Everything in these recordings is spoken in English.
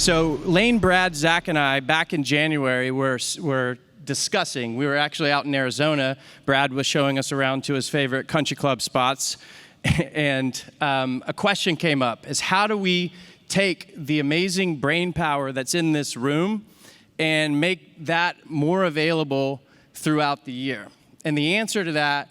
So Lane, Brad, Zach, and I, back in January, were discussing. We were actually out in Arizona. Brad was showing us around to his favorite country club spots. And a question came up, is how do we take the amazing brain power that's in this room and make that more available throughout the year? And the answer to that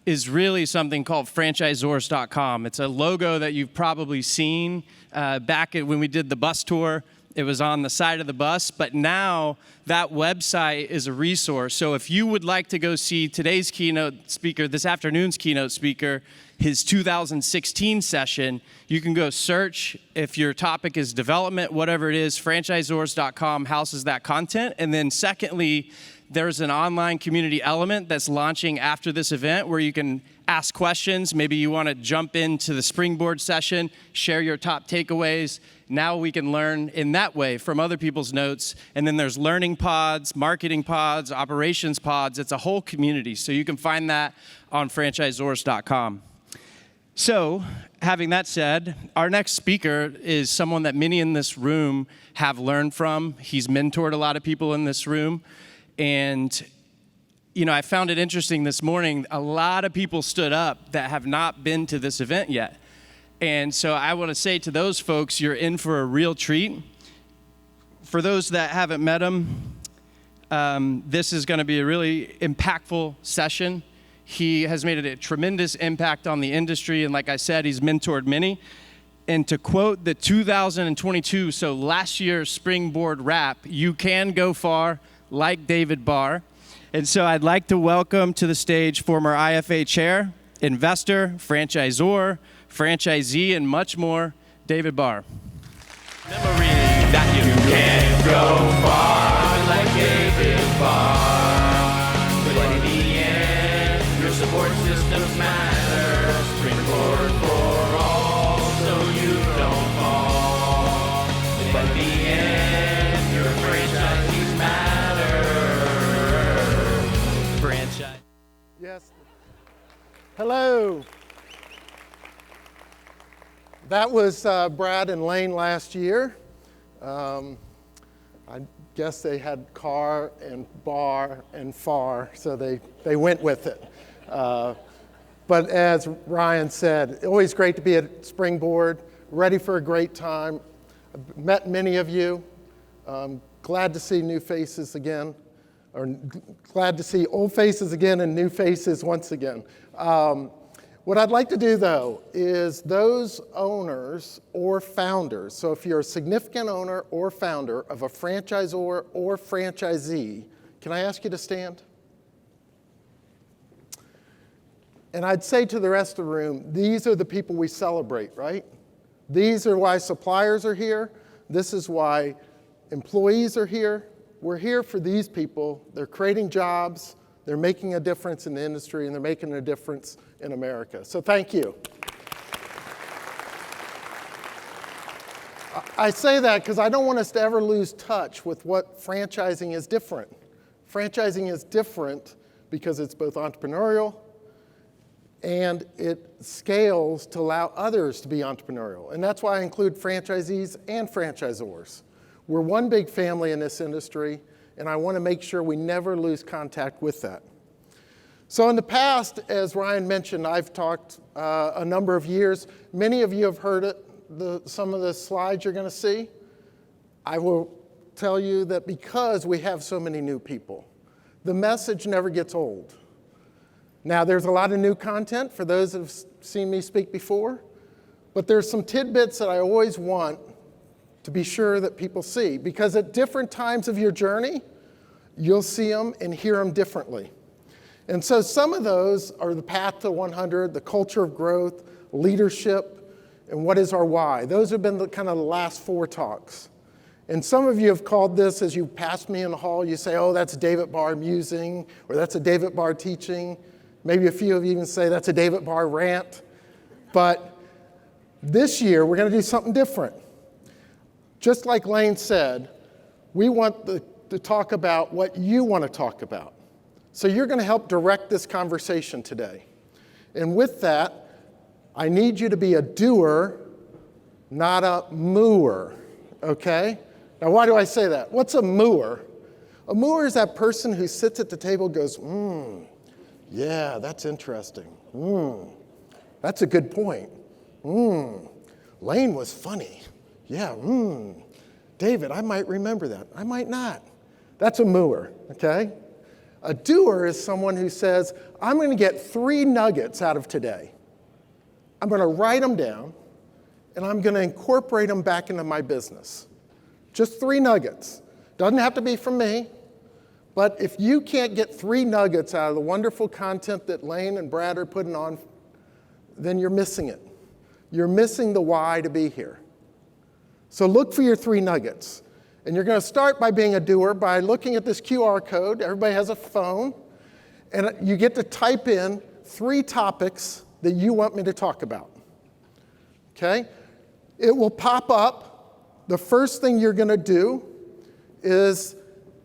is really something called Franchisors.com. It's a logo that you've probably seen back when we did the bus tour. It was on the side of the bus, but now that website is a resource. So if you would like to go see today's keynote speaker, this afternoon's keynote speaker, his 2016 session, you can go search. If your topic is development, whatever it is, Franchisors.com houses that content. And then secondly, there's an online community element that's launching after this event where you can ask questions. Maybe you want to jump into the Springboard session, share your top takeaways. Now we can learn in that way from other people's notes. And then there's learning pods, marketing pods, operations pods. It's a whole community. So you can find that on Franchisors.com. So, having that said, our next speaker is someone that many in this room have learned from. He's mentored a lot of people in this room. And, you know, I found it interesting this morning, a lot of people stood up that have not been to this event yet. And so I want to say to those folks, you're in for a real treat. For those that haven't met him, this is going to be a really impactful session. He has made a tremendous impact on the industry, and like I said, he's mentored many. And to quote the 2022, so last year's Springboard wrap, you can go far like David Barr. And so I'd like to welcome to the stage former IFA chair, investor, franchisor, franchisee, and much more, David Barr. Memory that you can go far like David Barr. But in the end, your support systems matter. Springboard for all, so you don't fall. But in the end, your franchisees matter. Franchise. Yes. Hello. That was Brad and Lane last year. I guess they had car and bar and far, so they went with it. But as Ryan said, always great to be at Springboard, ready for a great time. I've met many of you. Glad to see new faces again, or glad to see old faces again and new faces once again. What I'd like to do, though, is those owners or founders, so if you're a significant owner or founder of a franchisor or franchisee, can I ask you to stand? And I'd say to the rest of the room, these are the people we celebrate, right? These are why suppliers are here. This is why employees are here. We're here for these people. They're creating jobs. They're making a difference in the industry, and they're making a difference in America. So thank you. I say that because I don't want us to ever lose touch with what franchising is different. Franchising is different because it's both entrepreneurial and it scales to allow others to be entrepreneurial. And that's why I include franchisees and franchisors. We're one big family in this industry, and I want to make sure we never lose contact with that. So in the past, as Ryan mentioned, I've talked a number of years. Many of you have heard it, some of the slides you're going to see. I will tell you that because we have so many new people, the message never gets old. Now, there's a lot of new content for those that have seen me speak before, but there's some tidbits that I always want to be sure that people see, because at different times of your journey, you'll see them and hear them differently. And so some of those are the path to 100, the culture of growth, leadership, and what is our why. Those have been the kind of the last 4 talks. And some of you have called this, as you pass me in the hall, you say, oh, that's a David Barr musing, or that's a David Barr teaching. Maybe a few of you even say that's a David Barr rant. But this year, we're going to do something different. Just like Lane said, we want to talk about what you want to talk about. So you're going to help direct this conversation today. And with that, I need you to be a doer, not a mooer. okay? Now, why do I say that? What's a mooer? A mooer is that person who sits at the table and goes, yeah, that's interesting. That's a good point. Lane was funny. Yeah, David, I might remember that. I might not. That's a mooer, okay? A doer is someone who says, I'm going to get 3 nuggets out of today. I'm going to write them down, and I'm going to incorporate them back into my business. Just 3 nuggets. Doesn't have to be from me, but if you can't get 3 nuggets out of the wonderful content that Lane and Brad are putting on, then you're missing it. You're missing the why to be here. So look for your 3 nuggets. And you're going to start by being a doer by looking at this QR code. Everybody has a phone. And you get to type in 3 topics that you want me to talk about. Okay? It will pop up. The first thing you're going to do is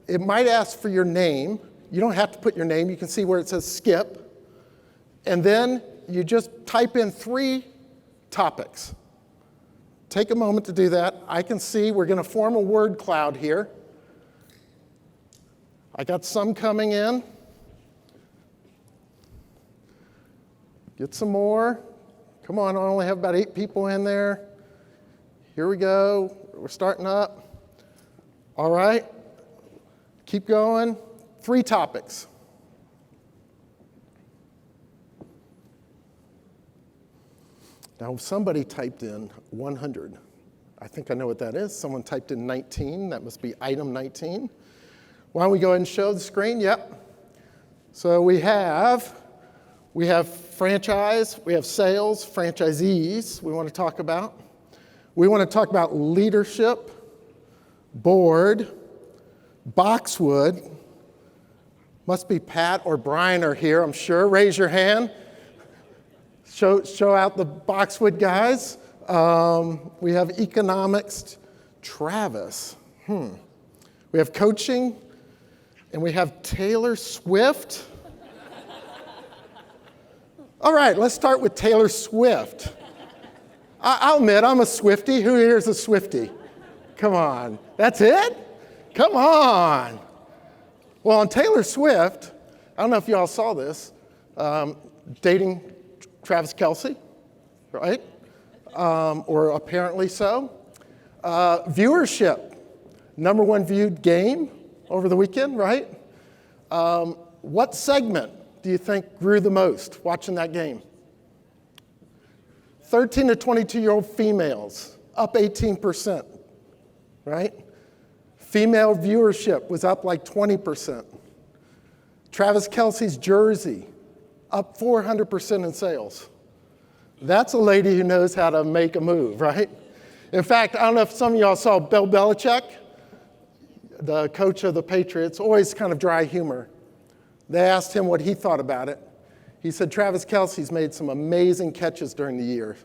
it might ask for your name. You don't have to put your name. You can see where it says skip. And then you just type in 3 topics. Take a moment to do that. I can see we're going to form a word cloud here. I got some coming in. Get some more. Come on, I only have about 8 people in there. Here we go. We're starting up. All right. Keep going. 3 topics. Now, somebody typed in 100. I think I know what that is. Someone typed in 19. That must be item 19. Why don't we go ahead and show the screen? Yep. So we have franchise, we have sales, franchisees we want to talk about. We want to talk about leadership, board, boxwood. Must be Pat or Brian are here, I'm sure. Raise your hand. Show out the boxwood guys. We have economics, Travis. We have coaching, and we have Taylor Swift. All right, let's start with Taylor Swift. I'll admit, I'm a Swiftie. Who here is a Swiftie? Come on. That's it? Come on. Well, on Taylor Swift, I don't know if you all saw this, dating Travis Kelce, right? Or apparently so. Viewership, #1 viewed game over the weekend, right? What segment do you think grew the most watching that game? 13 to 22-year-old females, up 18%, right? Female viewership was up like 20%. Travis Kelce's jersey, up 400% in sales. That's a lady who knows how to make a move, right? In fact, I don't know if some of y'all saw Bill Belichick, the coach of the Patriots, always kind of dry humor. They asked him what he thought about it. He said, Travis Kelce's made some amazing catches during the year,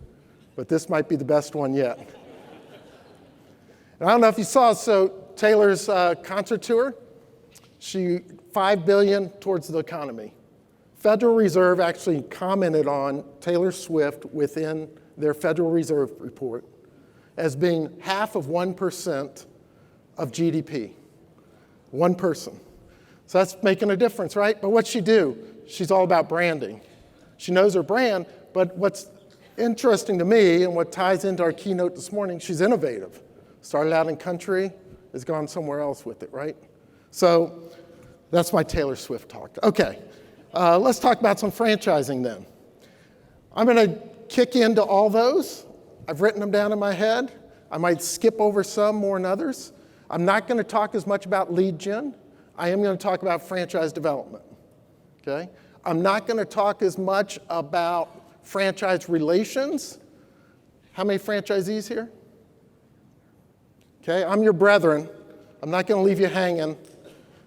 but this might be the best one yet. And I don't know if you saw, so Taylor's concert tour, she $5 billion towards the economy. Federal Reserve actually commented on Taylor Swift within their Federal Reserve report as being 0.5% of GDP. One person. So that's making a difference, right? But what's she do? She's all about branding. She knows her brand, but what's interesting to me and what ties into our keynote this morning, she's innovative. Started out in country, has gone somewhere else with it, right? So that's my Taylor Swift talk. Okay, let's talk about some franchising then. I'm gonna kick into all those. I've written them down in my head. I might skip over some more than others. I'm not gonna talk as much about lead gen. I am gonna talk about franchise development, okay? I'm not gonna talk as much about franchise relations. How many franchisees here? Okay, I'm your brethren. I'm not gonna leave you hanging.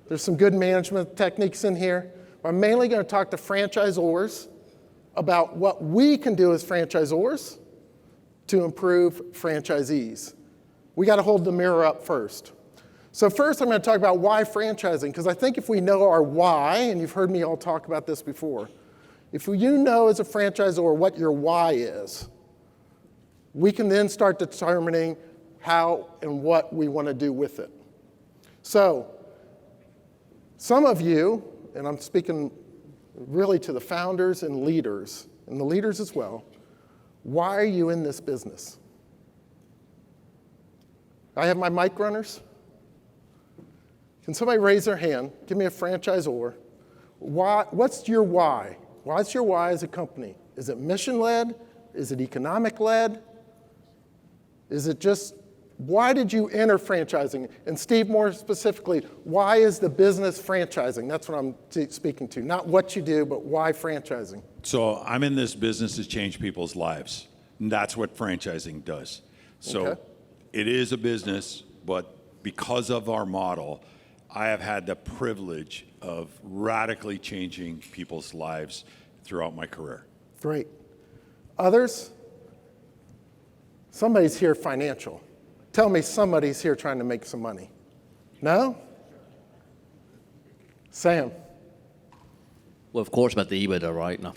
There's some good management techniques in here. I'm mainly gonna talk to franchisors about what we can do as franchisors to improve franchisees. We gotta hold the mirror up first. So first I'm gonna talk about why franchising, because I think if we know our why, and you've heard me all talk about this before, if you know as a franchisor what your why is, we can then start determining how and what we want to do with it. So, some of you, and I'm speaking really to the founders and the leaders as well, why are you in this business? I have my mic runners. Can somebody raise their hand? Give me a franchisor. Why? What's your why? What's your why as a company? Is it mission-led? Is it economic-led? Is it just, why did you enter franchising? And Steve, more specifically, why is the business franchising? That's what I'm speaking to. Not what you do, but why franchising? So I'm in this business to change people's lives. And that's what franchising does. So Okay. It is a business, but because of our model, I have had the privilege of radically changing people's lives throughout my career. Great. Others? Somebody's here financial. Tell me somebody's here trying to make some money. No? Sam? Well, of course, about the EBITDA, right? No.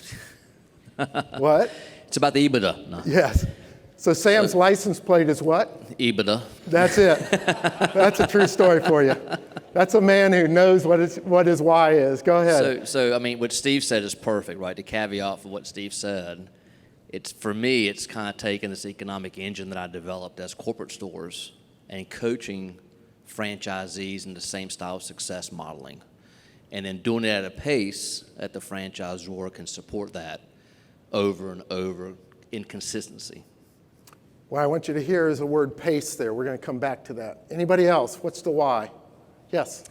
What? It's about the EBITDA. No. Yes. So Sam's license plate is what? EBITDA. That's it. That's a true story for you. That's a man who knows what his why is. Go ahead. So I mean, what Steve said is perfect, right? The caveat for what Steve said, for me, it's kind of taking this economic engine that I developed as corporate stores and coaching franchisees in the same style of success modeling. And then doing it at a pace that the franchisor can support that over and over in consistency. What I want you to hear is the word pace there. We're going to come back to that. Anybody else? What's the why? Yes.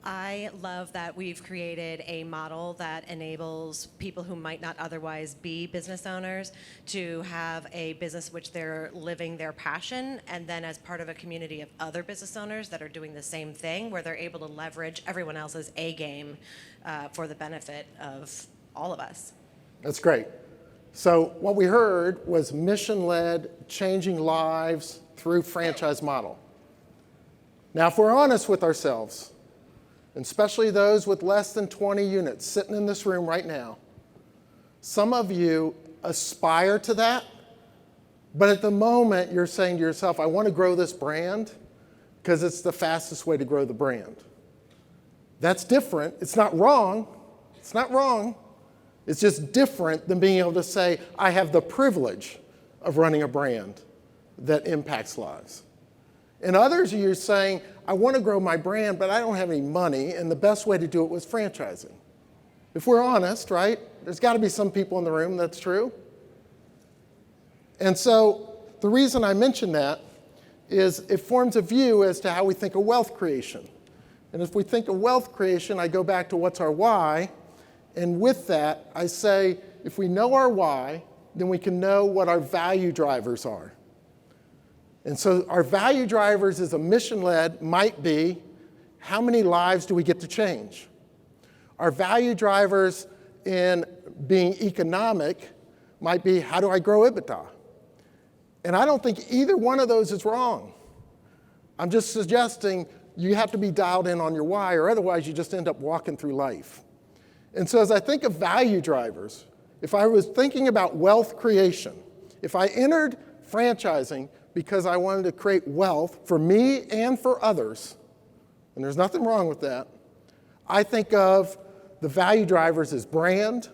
I love that we've created a model that enables people who might not otherwise be business owners to have a business which they're living their passion, and then as part of a community of other business owners that are doing the same thing, where they're able to leverage everyone else's A game for the benefit of all of us. That's great. So what we heard was mission-led, changing lives through franchise model. Now, if we're honest with ourselves, and especially those with less than 20 units sitting in this room right now, some of you aspire to that, but at the moment you're saying to yourself, I want to grow this brand because it's the fastest way to grow the brand. That's different. It's not wrong. It's not wrong. It's just different than being able to say, I have the privilege of running a brand that impacts lives. And others of you are saying, I want to grow my brand, but I don't have any money, and the best way to do it was franchising. If we're honest, right, there's got to be some people in the room that's true. And so the reason I mention that is it forms a view as to how we think of wealth creation. And if we think of wealth creation, I go back to what's our why. And with that, I say, if we know our why, then we can know what our value drivers are. And so our value drivers as a mission-led might be, how many lives do we get to change? Our value drivers in being economic might be, how do I grow EBITDA? And I don't think either one of those is wrong. I'm just suggesting you have to be dialed in on your why, or otherwise you just end up walking through life. And so as I think of value drivers, if I was thinking about wealth creation, if I entered franchising because I wanted to create wealth for me and for others, and there's nothing wrong with that, I think of the value drivers as brand,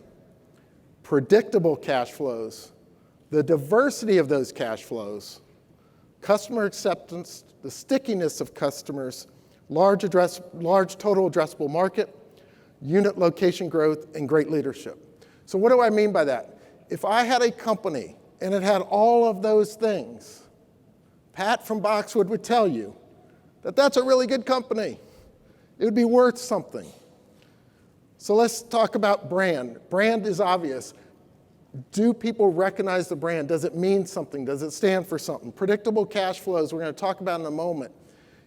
predictable cash flows, the diversity of those cash flows, customer acceptance, the stickiness of customers, large total addressable market, unit location growth, and great leadership. So what do I mean by that? If I had a company and it had all of those things, Pat from Boxwood would tell you that that's a really good company. It would be worth something. So let's talk about brand. Brand is obvious. Do people recognize the brand? Does it mean something? Does it stand for something? Predictable cash flows, we're going to talk about in a moment.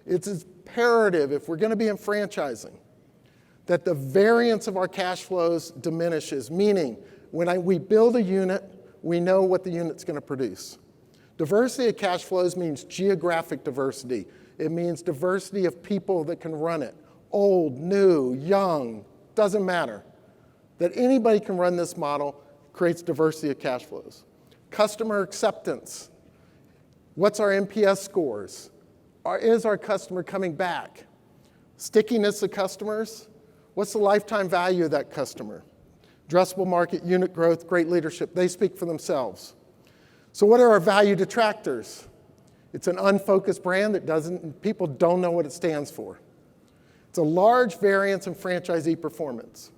It's imperative, if we're going to be in franchising, that the variance of our cash flows diminishes, meaning when we build a unit, we know what the unit's going to produce. Diversity of cash flows means geographic diversity. It means diversity of people that can run it. Old, new, young, doesn't matter. That anybody can run this model creates diversity of cash flows. Customer acceptance. What's our NPS scores? Is our customer coming back? Stickiness of customers? What's the lifetime value of that customer? Addressable market, unit growth, great leadership, they speak for themselves. So what are our value detractors? It's an unfocused brand that people don't know what it stands for. It's a large variance in franchisee performance.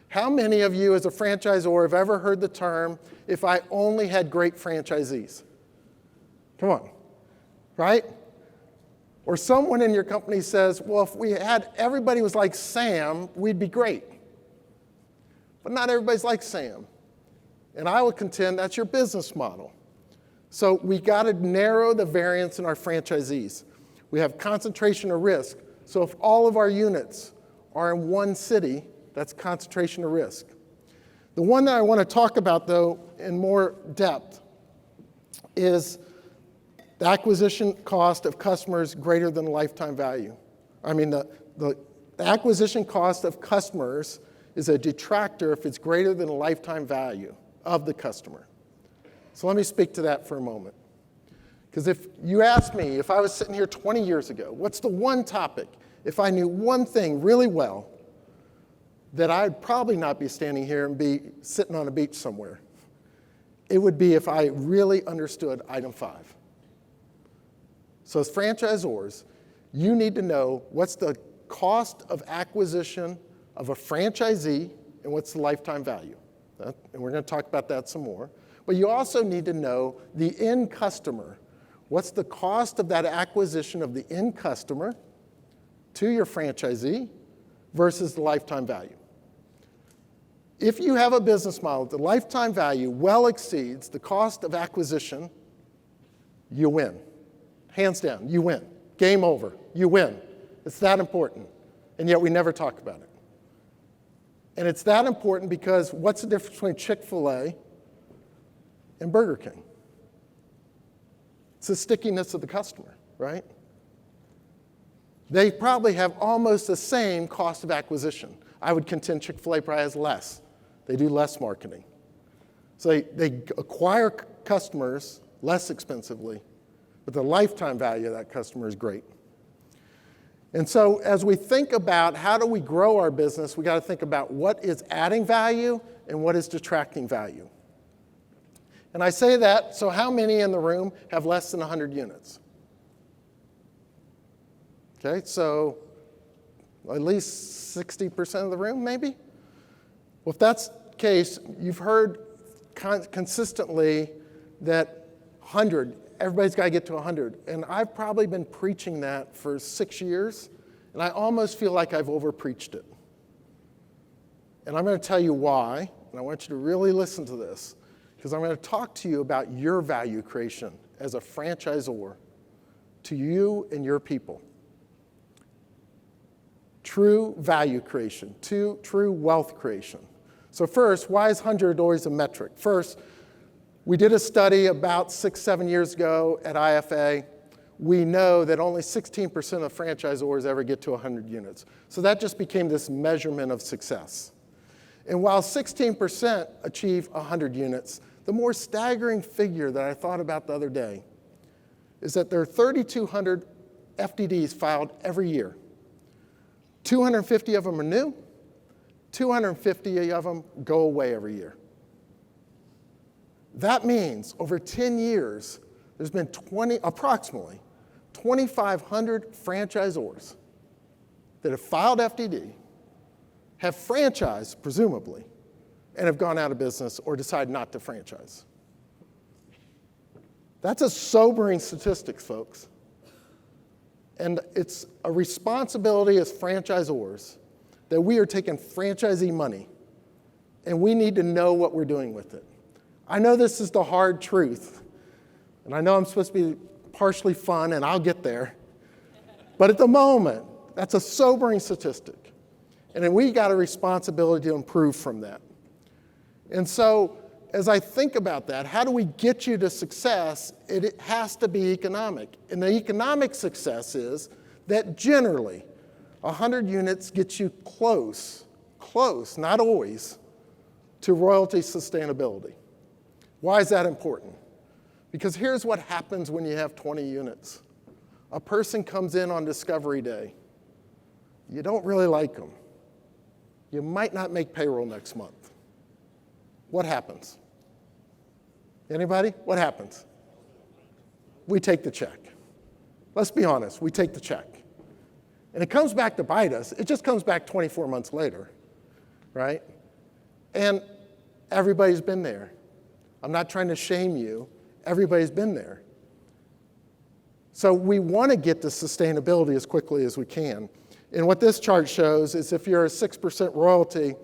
How many of you as a franchisor have ever heard the term, if I only had great franchisees? Come on, right? Or someone in your company says, well, if we had everybody was like Sam, we'd be great. But not everybody's like Sam. And I would contend that's your business model. So we got to narrow the variance in our franchisees. We have concentration of risk. So if all of our units are in one city, that's concentration of risk. The one that I want to talk about, though, in more depth is the acquisition cost of customers greater than lifetime value. I mean, the acquisition cost of customers is a detractor if it's greater than the lifetime value of the customer. So let me speak to that for a moment. Because if you ask me, if I was sitting here 20 years ago, what's the one topic, if I knew one thing really well, that I'd probably not be standing here and be sitting on a beach somewhere, it would be if I really understood item 5. So as franchisors, you need to know what's the cost of acquisition of a franchisee and what's the lifetime value. And we're going to talk about that some more. But you also need to know the end customer. What's the cost of that acquisition of the end customer to your franchisee versus the lifetime value? If you have a business model, the lifetime value well exceeds the cost of acquisition, you win. Hands down, you win. Game over, you win. It's that important, and yet we never talk about it. And it's that important because what's the difference between Chick-fil-A and Burger King? It's the stickiness of the customer, right? They probably have almost the same cost of acquisition. I would contend Chick-fil-A probably has less. They do less marketing. So they acquire customers less expensively, but the lifetime value of that customer is great. And so as we think about how do we grow our business, we got to think about what is adding value and what is detracting value. And I say that, so how many in the room have less than 100 units? Okay, so at least 60% of the room, maybe? Well, if that's the case, you've heard consistently that 100, everybody's got to get to 100. And I've probably been preaching that for 6 years, and I almost feel like I've overpreached it. And I'm going to tell you why, and I want you to really listen to this, because I'm going to talk to you about your value creation as a franchisor to you and your people. True value creation, true wealth creation. So first, why is 100 always a metric? First, we did a study about 6-7 years ago at IFA. We know that only 16% of franchisors ever get to 100 units. So that just became this measurement of success. And while 16% achieve 100 units, the more staggering figure that I thought about the other day is that there are 3,200 FDDs filed every year. 250 of them are new, 250 of them go away every year. That means over 10 years, there's been approximately 2,500 franchisors that have filed FDD, have franchised, presumably, and have gone out of business or decided not to franchise. That's a sobering statistic, folks. And it's a responsibility as franchisors that we are taking franchisee money, and we need to know what we're doing with it. I know this is the hard truth, and I know I'm supposed to be partially fun, and I'll get there. But at the moment, that's a sobering statistic. And then we got a responsibility to improve from that. And so as I think about that, how do we get you to success? It has to be economic. And the economic success is that generally 100 units gets you close, not always, to royalty sustainability. Why is that important? Because here's what happens when you have 20 units. A person comes in on discovery day. You don't really like them. You might not make payroll next month. What happens? Anybody? What happens? We take the check. Let's be honest, we take the check. And it comes back to bite us. It just comes back 24 months later, right? And everybody's been there. I'm not trying to shame you. Everybody's been there. So we want to get to sustainability as quickly as we can. And what this chart shows is if you're a 6% royalty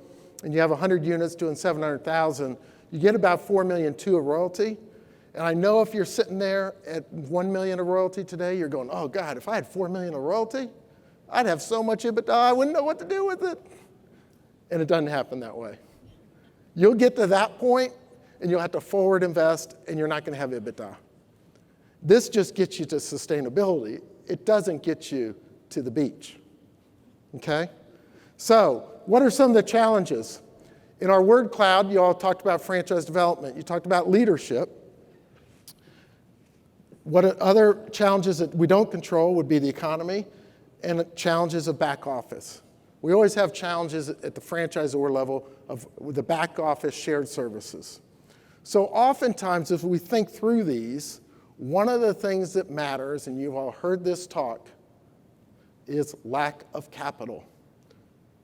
and you have 100 units doing 700,000, you get about 4.2 million of royalty. And I know if you're sitting there at 1 million of royalty today, you're going, oh God, if I had 4 million of royalty, I'd have so much EBITDA, I wouldn't know what to do with it. And it doesn't happen that way. You'll get to that point and you'll have to forward invest and you're not going to have EBITDA. This just gets you to sustainability. It doesn't get you to the beach. Okay? So, what are some of the challenges? In our word cloud, you all talked about franchise development. You talked about leadership. What other challenges that we don't control would be the economy and challenges of back office. We always have challenges at the franchisor level of the back office shared services. So oftentimes, if we think through these, one of the things that matters, and you've all heard this talk, is lack of capital.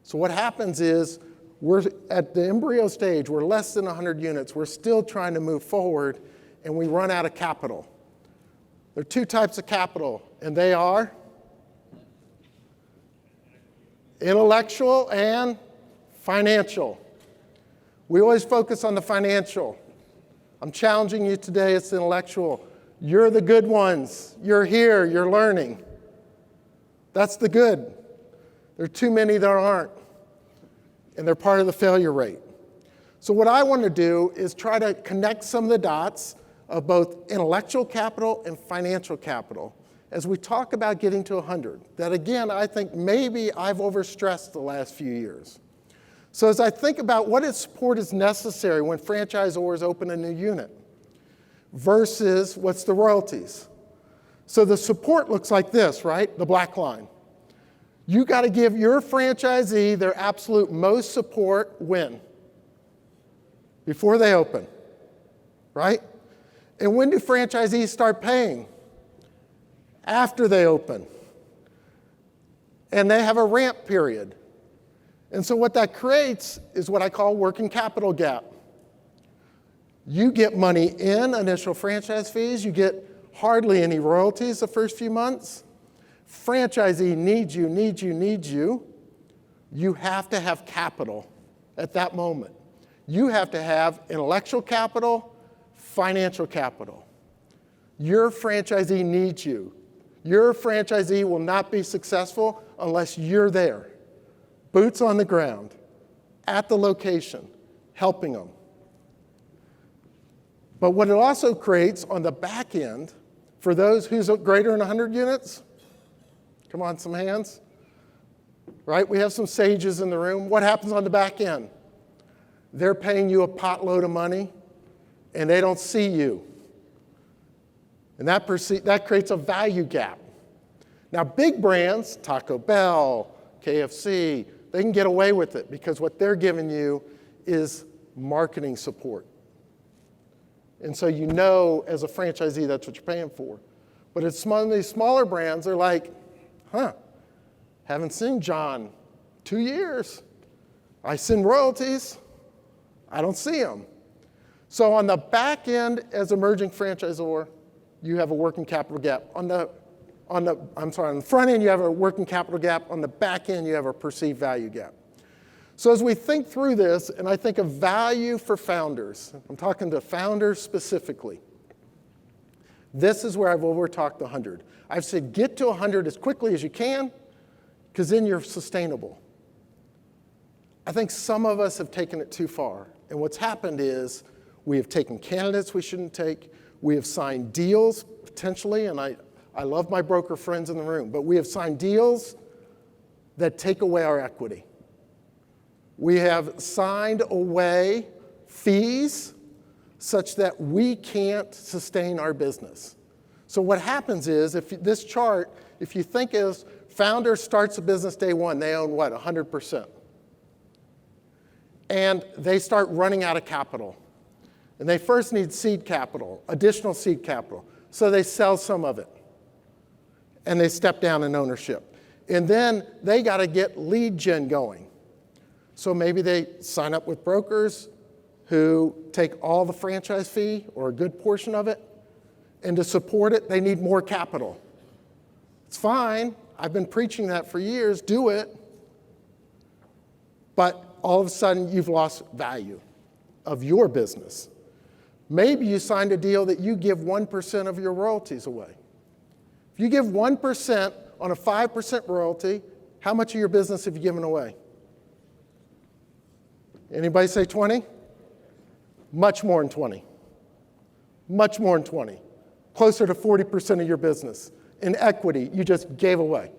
So what happens is we're at the embryo stage, we're less than 100 units, we're still trying to move forward, and we run out of capital. There are two types of capital, and they are intellectual and financial. We always focus on the financial. I'm challenging you today, it's intellectual. You're the good ones. You're here, you're learning. That's the good. There are too many that aren't, and they're part of the failure rate. So what I want to do is try to connect some of the dots of both intellectual capital and financial capital as we talk about getting to 100. That again, I think maybe I've overstressed the last few years. So as I think about what support is necessary when franchisors open a new unit versus what's the royalties. So the support looks like this, right? The black line. You got to give your franchisee their absolute most support when? Before they open, right? And when do franchisees start paying? After they open. And they have a ramp period. And so what that creates is what I call working capital gap. You get money in, initial franchise fees, you get hardly any royalties the first few months. Franchisee needs you, needs you, needs you. You have to have capital at that moment. You have to have intellectual capital, financial capital. Your franchisee needs you. Your franchisee will not be successful unless you're there, boots on the ground, at the location, helping them. But what it also creates on the back end, for those who's greater than 100 units, come on, some hands, right? We have some sages in the room. What happens on the back end? They're paying you a potload of money, and they don't see you. And that creates a value gap. Now, big brands, Taco Bell, KFC, they can get away with it because what they're giving you is marketing support. And so you know as a franchisee that's what you're paying for. But it's some of these smaller brands, they're like, haven't seen John 2 years. I send royalties. I don't see them. So on the back end, as emerging franchisor, you have a working capital gap. On the front end, you have a working capital gap. On the back end, you have a perceived value gap. So as we think through this, and I think of value for founders, I'm talking to founders specifically, this is where I've over-talked the 100. I've said get to 100 as quickly as you can, because then you're sustainable. I think some of us have taken it too far. And what's happened is we have taken candidates we shouldn't take. We have signed deals, potentially, and I love my broker friends in the room, but we have signed deals that take away our equity. We have signed away fees such that we can't sustain our business. So what happens is, if this chart, if you think as founder starts a business day one, they own what, 100%. And they start running out of capital. And they first need seed capital, additional seed capital. So they sell some of it. And they step down in ownership. And then they got to get lead gen going. So maybe they sign up with brokers who take all the franchise fee or a good portion of it. And to support it, they need more capital. It's fine. I've been preaching that for years. Do it. But all of a sudden, you've lost value of your business. Maybe you signed a deal that you give 1% of your royalties away. If you give 1% on a 5% royalty, how much of your business have you given away? Anybody say 20? Much more than 20. Much more than 20. Closer to 40% of your business in equity you just gave away.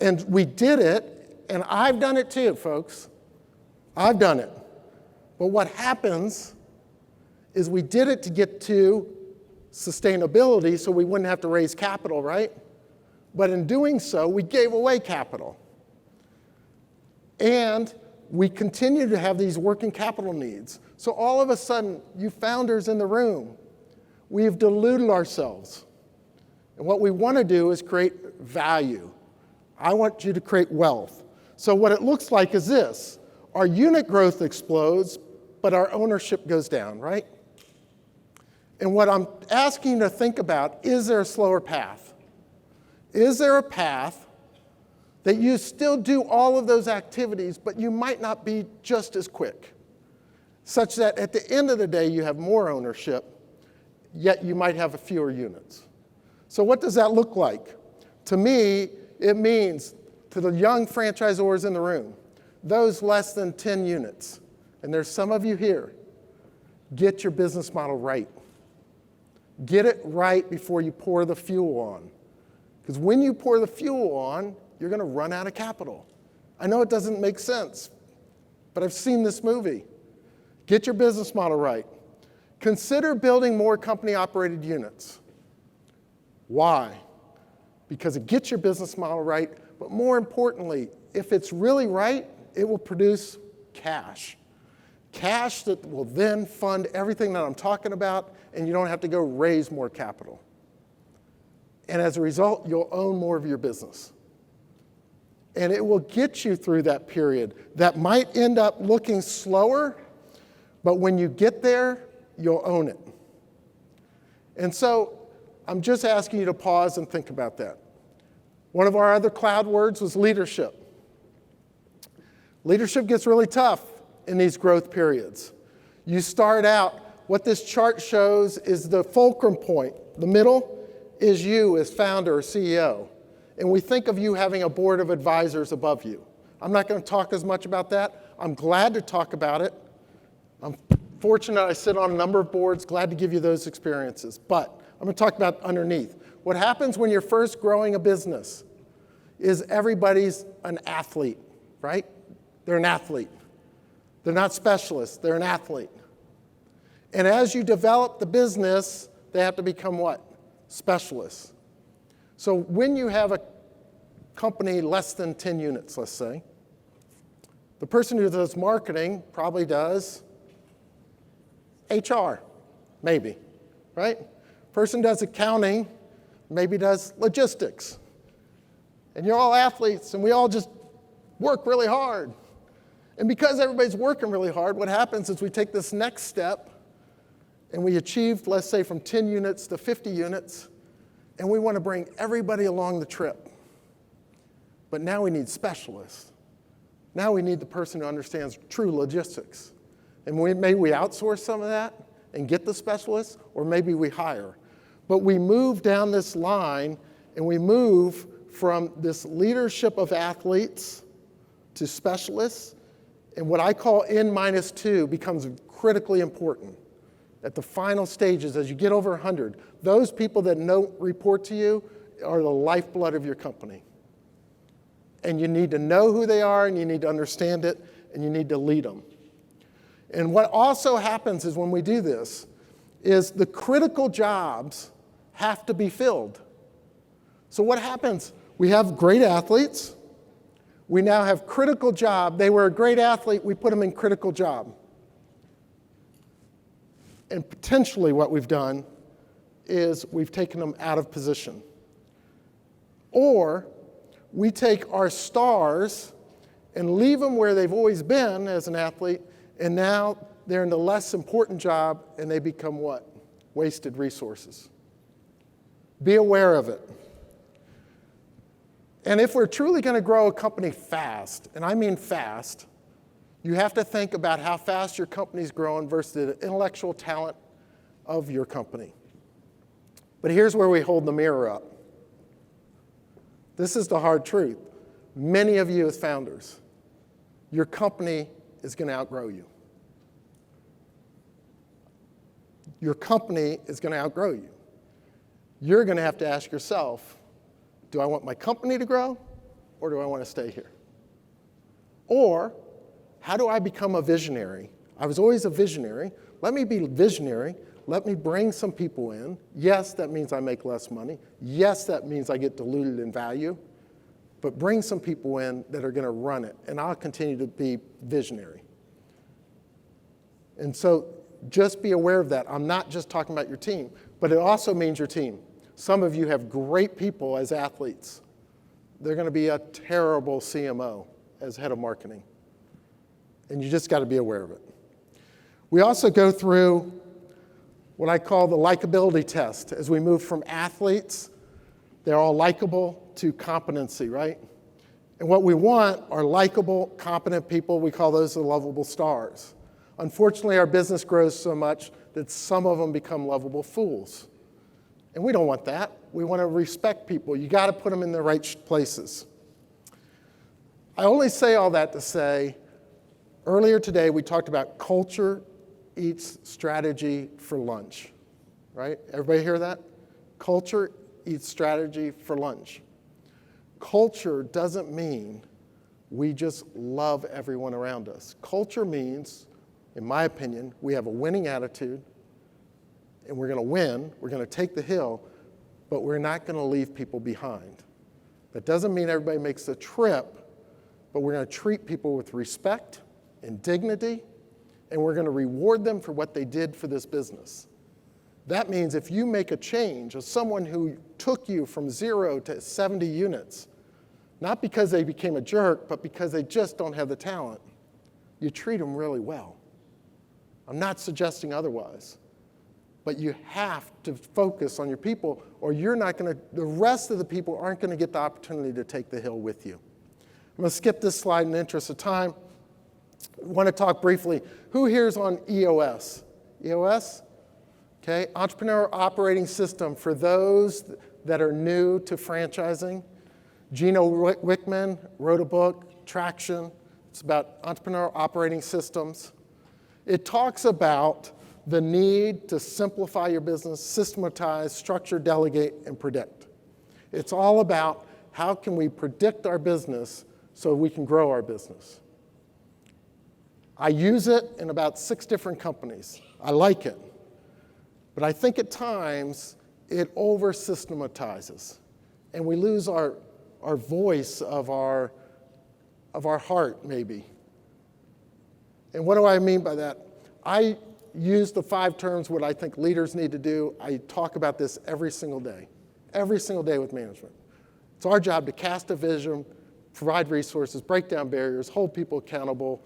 And we did it, and I've done it too, folks. I've done it. But what happens is we did it to get to sustainability so we wouldn't have to raise capital, right? But in doing so, we gave away capital. And we continue to have these working capital needs. So all of a sudden, you founders in the room, we've diluted ourselves. And what we want to do is create value. I want you to create wealth. So what it looks like is this. Our unit growth explodes, but our ownership goes down, right? And what I'm asking you to think about, is there a slower path? Is there a path that you still do all of those activities, but you might not be just as quick, such that at the end of the day, you have more ownership, yet you might have fewer units? So what does that look like? To me, it means, to the young franchisors in the room, those less than 10 units, and there's some of you here, get your business model right. Get it right before you pour the fuel on. Because when you pour the fuel on, you're going to run out of capital. I know it doesn't make sense, but I've seen this movie. Get your business model right. Consider building more company-operated units. Why? Because it gets your business model right, but more importantly, if it's really right, it will produce cash. Cash that will then fund everything that I'm talking about, and you don't have to go raise more capital. And as a result, you'll own more of your business. And it will get you through that period that might end up looking slower, but when you get there, you'll own it. And so I'm just asking you to pause and think about that. One of our other cloud words was leadership. Leadership gets really tough in these growth periods. You start out, what this chart shows is the fulcrum point. The middle is you as founder or CEO. And we think of you having a board of advisors above you. I'm not going to talk as much about that. I'm glad to talk about it. I'm fortunate I sit on a number of boards, glad to give you those experiences. But I'm going to talk about underneath. What happens when you're first growing a business is everybody's an athlete, right? They're an athlete. They're not specialists, they're an athlete. And as you develop the business, they have to become what? Specialists. So when you have a company less than 10 units, let's say, the person who does marketing probably does HR, maybe, right? Person does accounting, maybe does logistics. And you're all athletes, and we all just work really hard. And because everybody's working really hard, what happens is we take this next step, and we achieve, let's say, from 10 units to 50 units, and we want to bring everybody along the trip. But now we need specialists. Now we need the person who understands true logistics. And maybe we outsource some of that and get the specialists, or maybe we hire. But we move down this line, and we move from this leadership of athletes to specialists, and what I N -2 becomes critically important. At the final stages, as you get over 100, those people that don't report to you are the lifeblood of your company. And you need to know who they are, and you need to understand it, and you need to lead them. And what also happens is when we do this is the critical jobs have to be filled. So what happens? We have great athletes. We now have critical job. They were a great athlete. We put them in critical job. And potentially what we've done is we've taken them out of position. Or we take our stars and leave them where they've always been as an athlete, and now they're in the less important job, and they become what? Wasted resources. Be aware of it. And if we're truly going to grow a company fast, and I mean fast, you have to think about how fast your company's growing versus the intellectual talent of your company. But here's where we hold the mirror up. This is the hard truth. Many of you as founders, your company is going to outgrow you. Your company is going to outgrow you. You're going to have to ask yourself, do I want my company to grow, or do I want to stay here? Or, how do I become a visionary? I was always a visionary. Let me be visionary. Let me bring some people in. Yes, that means I make less money. Yes, that means I get diluted in value. But bring some people in that are going to run it, and I'll continue to be visionary. And so just be aware of that. I'm not just talking about your team, but it also means your team. Some of you have great people as athletes. They're going to be a terrible CMO as head of marketing. And you just got to be aware of it. We also go through what I call the likability test. As we move from athletes, they're all likable, to competency, right? And what we want are likable, competent people. We call those the lovable stars. Unfortunately, our business grows so much that some of them become lovable fools. And we don't want that. We want to respect people. You got to put them in the right places. I only say all that to say, earlier today we talked about culture eats strategy for lunch, right? Everybody hear that? Culture eats strategy for lunch. Culture doesn't mean we just love everyone around us. Culture means, in my opinion, we have a winning attitude, and we're going to win, we're going to take the hill, but we're not going to leave people behind. That doesn't mean everybody makes the trip, but we're going to treat people with respect and dignity, and we're going to reward them for what they did for this business. That means if you make a change, as someone who took you from 0 to 70 units, not because they became a jerk, but because they just don't have the talent, you treat them really well. I'm not suggesting otherwise. But you have to focus on your people, or you're not going to, the rest of the people aren't going to get the opportunity to take the hill with you. I'm going to skip this slide in the interest of time. I want to talk briefly. Who here is on EOS? EOS? Okay, Entrepreneurial Operating System for those that are new to franchising. Gino Wickman wrote a book, Traction. It's about entrepreneurial operating systems. It talks about the need to simplify your business, systematize, structure, delegate, and predict. It's all about how can we predict our business so we can grow our business. I use it in about 6 different companies. I like it. But I think at times it over-systematizes, and we lose our voice of our heart, maybe. And what do I mean by that? I use the 5 terms what I think leaders need to do. I talk about this every single day with management. It's our job to cast a vision, provide resources, break down barriers, hold people accountable,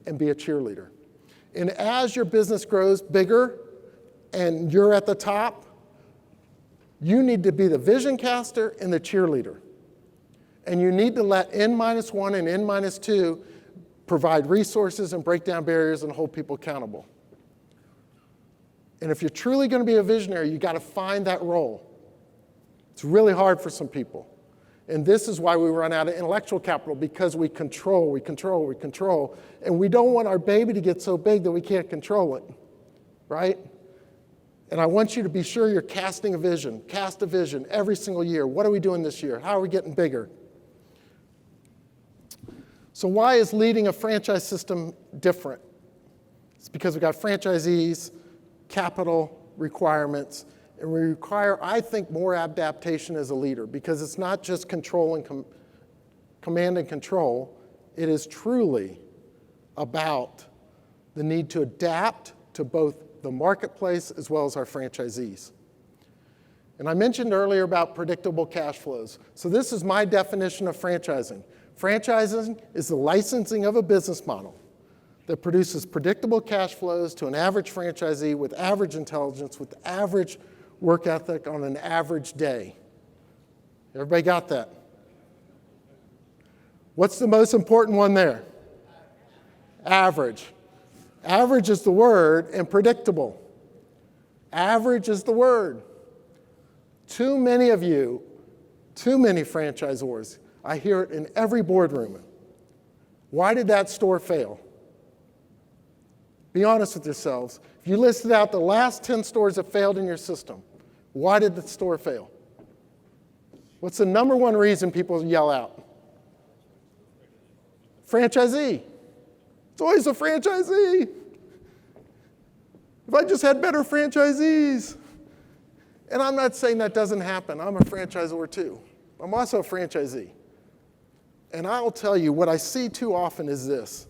and be a cheerleader. And as your business grows bigger and you're at the top, you need to be the vision caster and the cheerleader. And you need to let N-1 and N-2 provide resources and break down barriers and hold people accountable. And if you're truly going to be a visionary, you got to find that role. It's really hard for some people. And this is why we run out of intellectual capital, because we control. And we don't want our baby to get so big that we can't control it, right? And I want you to be sure you're casting a vision. Cast a vision every single year. What are we doing this year? How are we getting bigger? So why is leading a franchise system different? It's because we've got franchisees, capital requirements, and we require, I think, more adaptation as a leader, because it's not just control and command and control. It is truly about the need to adapt to both the marketplace as well as our franchisees. And I mentioned earlier about predictable cash flows. So this is my definition of franchising. Franchising is the licensing of a business model that produces predictable cash flows to an average franchisee with average intelligence, with average work ethic on an average day. Everybody got that? What's the most important one there? Average. Average is the word, and predictable. Average is the word. Too many of you, too many franchisors, I hear it in every boardroom. Why did that store fail? Be honest with yourselves. If you listed out the last 10 stores that failed in your system, why did the store fail? What's the number one reason people yell out? Franchisee. It's always a franchisee. If I just had better franchisees. And I'm not saying that doesn't happen. I'm a franchisor too. I'm also a franchisee. And I'll tell you, what I see too often is this.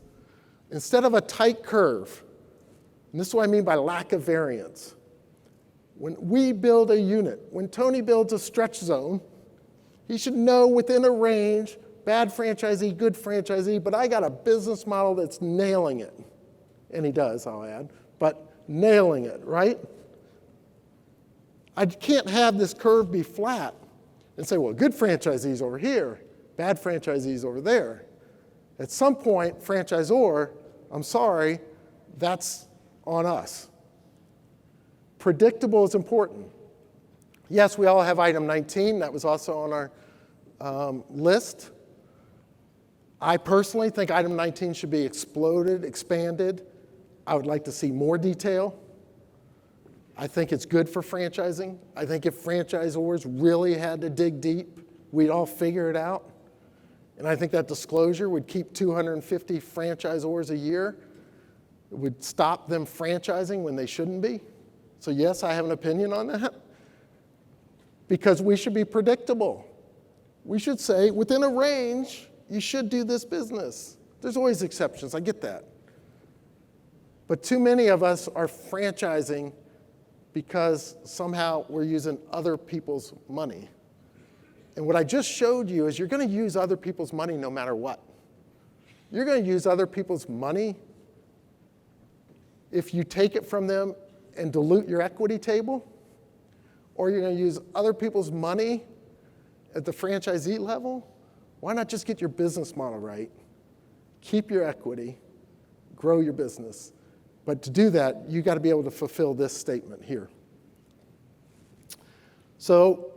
Instead of a tight curve, and this is what I mean by lack of variance. When we build a unit, when Tony builds a stretch zone, he should know within a range, bad franchisee, good franchisee, but I got a business model that's nailing it. And he does, I'll add, but nailing it, right? I can't have this curve be flat and say, well, good franchisees over here, bad franchisees over there. At some point, franchisor, I'm sorry, that's on us. Predictable is important. Yes, we all have item 19. That was also on our list. I personally think item 19 should be exploded, expanded. I would like to see more detail. I think it's good for franchising. I think if franchisors really had to dig deep, we'd all figure it out. And I think that disclosure would keep 250 franchisors a year. It would stop them franchising when they shouldn't be. So yes, I have an opinion on that. Because we should be predictable. We should say, within a range, you should do this business. There's always exceptions, I get that. But too many of us are franchising because somehow we're using other people's money. And what I just showed you is you're going to use other people's money no matter what. You're going to use other people's money if you take it from them and dilute your equity table, or you're going to use other people's money at the franchisee level. Why not just get your business model right, keep your equity, grow your business? But to do that, you got to be able to fulfill this statement here. So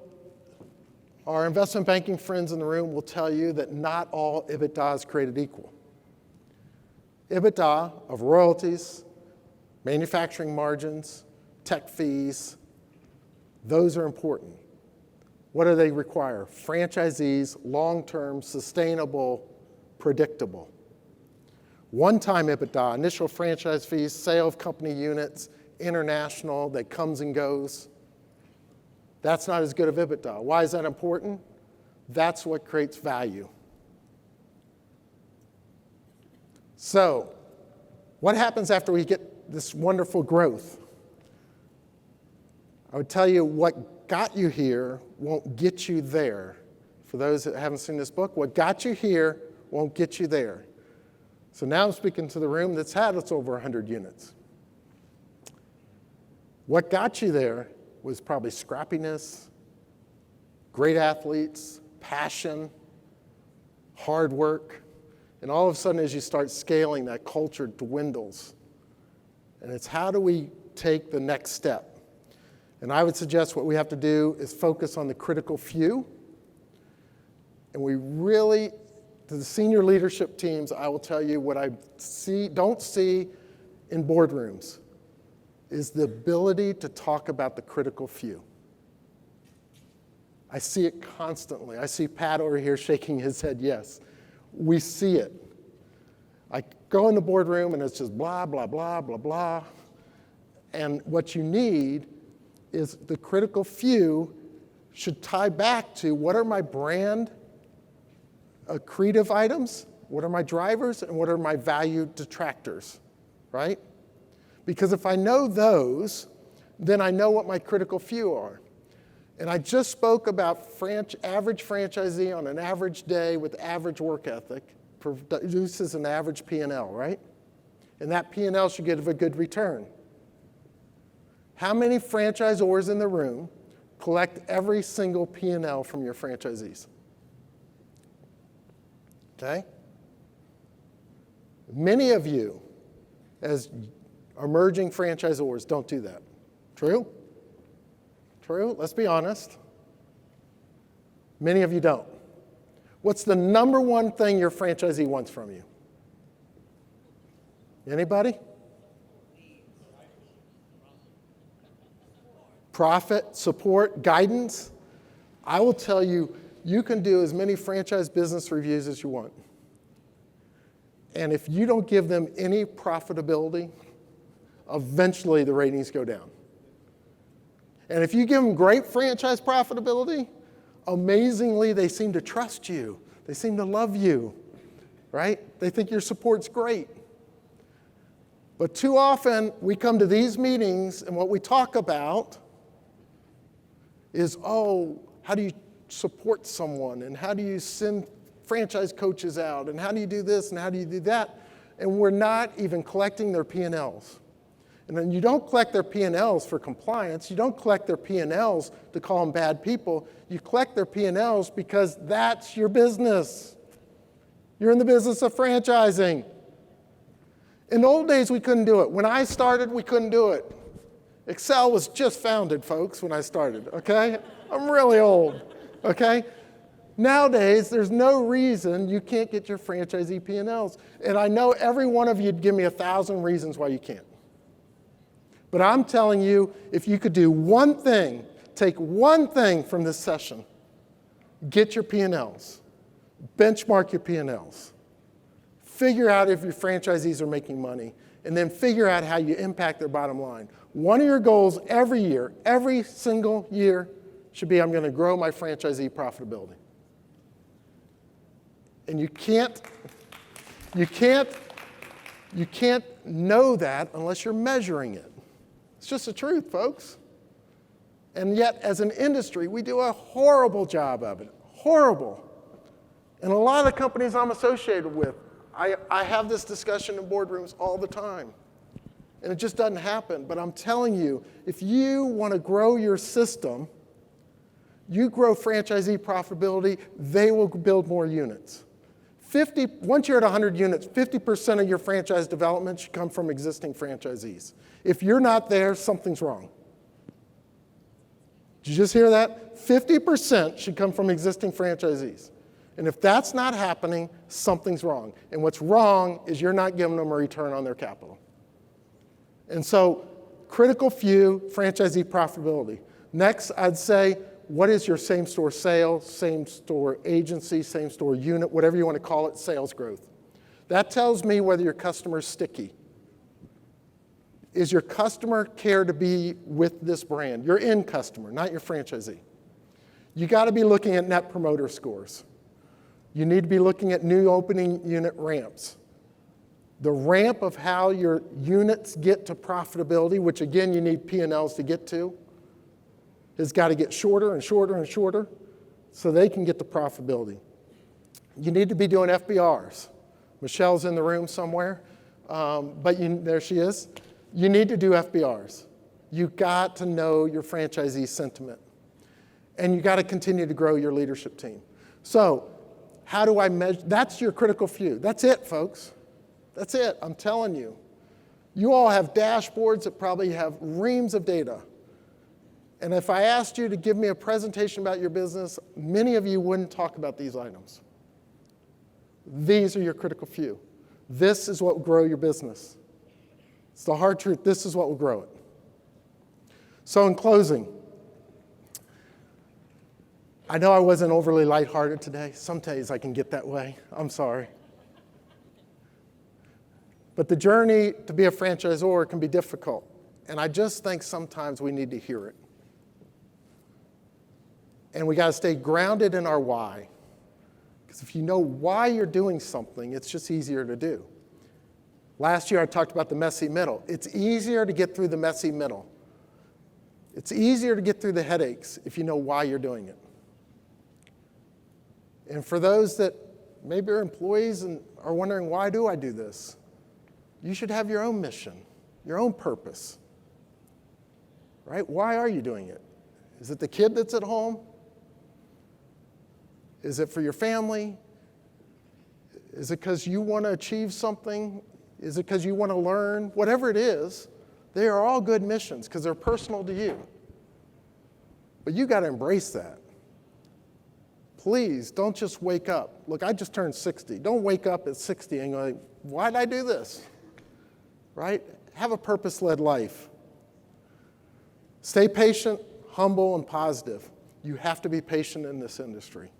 our investment banking friends in the room will tell you that not all EBITDA is created equal. EBITDA of royalties, manufacturing margins, tech fees, those are important. What do they require? Franchisees, long-term, sustainable, predictable. One-time EBITDA, initial franchise fees, sale of company units, international, that comes and goes. That's not as good of EBITDA. Why is that important? That's what creates value. So, what happens after we get this wonderful growth? I would tell you what got you here won't get you there. For those that haven't seen this book, what got you here won't get you there. So now I'm speaking to the room that's had its over 100 units. What got you there was probably scrappiness, great athletes, passion, hard work. And all of a sudden, as you start scaling, that culture dwindles. And it's how do we take the next step? And I would suggest what we have to do is focus on the critical few. And we really, to the senior leadership teams, I will tell you what I don't see in boardrooms is the ability to talk about the critical few. I see it constantly. I see Pat over here shaking his head, yes. We see it. I go in the boardroom and it's just blah, blah, blah, blah, blah. And what you need is the critical few should tie back to what are my brand accretive items, what are my drivers, and what are my value detractors, right? Because if I know those, then I know what my critical few are. And I just spoke about average franchisee on an average day with average work ethic produces an average P&L, right? And that P&L should give a good return. How many franchisors in the room collect every single P&L from your franchisees? Okay? Many of you, as emerging franchisors, don't do that. True? True? Let's be honest. Many of you don't. What's the number one thing your franchisee wants from you? Anybody? Profit, support, guidance. I will tell you, you can do as many franchise business reviews as you want. And if you don't give them any profitability, eventually the ratings go down. And if you give them great franchise profitability, amazingly, they seem to trust you. They seem to love you, right? They think your support's great. But too often, we come to these meetings, and what we talk about is, oh, how do you support someone, and how do you send franchise coaches out, and how do you do this, and how do you do that? And we're not even collecting their P&Ls. And then you don't collect their P&Ls for compliance. You don't collect their P&Ls to call them bad people. You collect their P&Ls because that's your business. You're in the business of franchising. In the old days, we couldn't do it. When I started, we couldn't do it. Excel was just founded, folks, when I started, okay? I'm really old, okay? Nowadays, there's no reason you can't get your franchisee P&Ls. And I know every one of you'd give me 1,000 reasons why you can't. But I'm telling you, if you could do one thing, take one thing from this session, get your P&Ls, benchmark your P&Ls, figure out if your franchisees are making money, and then figure out how you impact their bottom line. One of your goals every year, every single year, should be I'm going to grow my franchisee profitability. And you can't know that unless you're measuring it. It's just the truth, folks. And yet, as an industry, we do a horrible job of it. Horrible. And a lot of the companies I'm associated with, I have this discussion in boardrooms all the time. And it just doesn't happen. But I'm telling you, if you want to grow your system, you grow franchisee profitability, they will build more units. Once you're at 100 units, 50% of your franchise development should come from existing franchisees. If you're not there, something's wrong. Did you just hear that? 50% should come from existing franchisees. And if that's not happening, something's wrong. And what's wrong is you're not giving them a return on their capital. And so, critical few, franchisee profitability. Next, I'd say, what is your same-store sales, same-store agency, same-store unit, whatever you want to call it, sales growth? That tells me whether your customer's sticky. Is your customer care to be with this brand? Your end customer, not your franchisee. You got to be looking at net promoter scores. You need to be looking at new opening unit ramps. The ramp of how your units get to profitability, which again you need P&Ls to get to, has got to get shorter and shorter and shorter so they can get to profitability. You need to be doing FBRs. Michelle's in the room somewhere, but there she is. You need to do FBRs. You've got to know your franchisee sentiment. And you got to continue to grow your leadership team. So how do I measure? That's your critical few. That's it, folks. That's it, I'm telling you. You all have dashboards that probably have reams of data. And if I asked you to give me a presentation about your business, many of you wouldn't talk about these items. These are your critical few. This is what will grow your business. It's the hard truth. This is what will grow it. So in closing, I know I wasn't overly lighthearted today. Some days I can get that way. I'm sorry. But the journey to be a franchisor can be difficult. And I just think sometimes we need to hear it. And we got to stay grounded in our why. Because if you know why you're doing something, it's just easier to do. Last year I talked about the messy middle. It's easier to get through the messy middle. It's easier to get through the headaches if you know why you're doing it. And for those that maybe are employees and are wondering, why do I do this? You should have your own mission, your own purpose. Right? Why are you doing it? Is it the kid that's at home? Is it for your family? Is it because you want to achieve something? Is it because you want to learn? Whatever it is, they are all good missions because they're personal to you. But you got to embrace that. Please don't just wake up. Look, I just turned 60. Don't wake up at 60 and go, why did I do this? Right? Have a purpose-led life. Stay patient, humble, and positive. You have to be patient in this industry.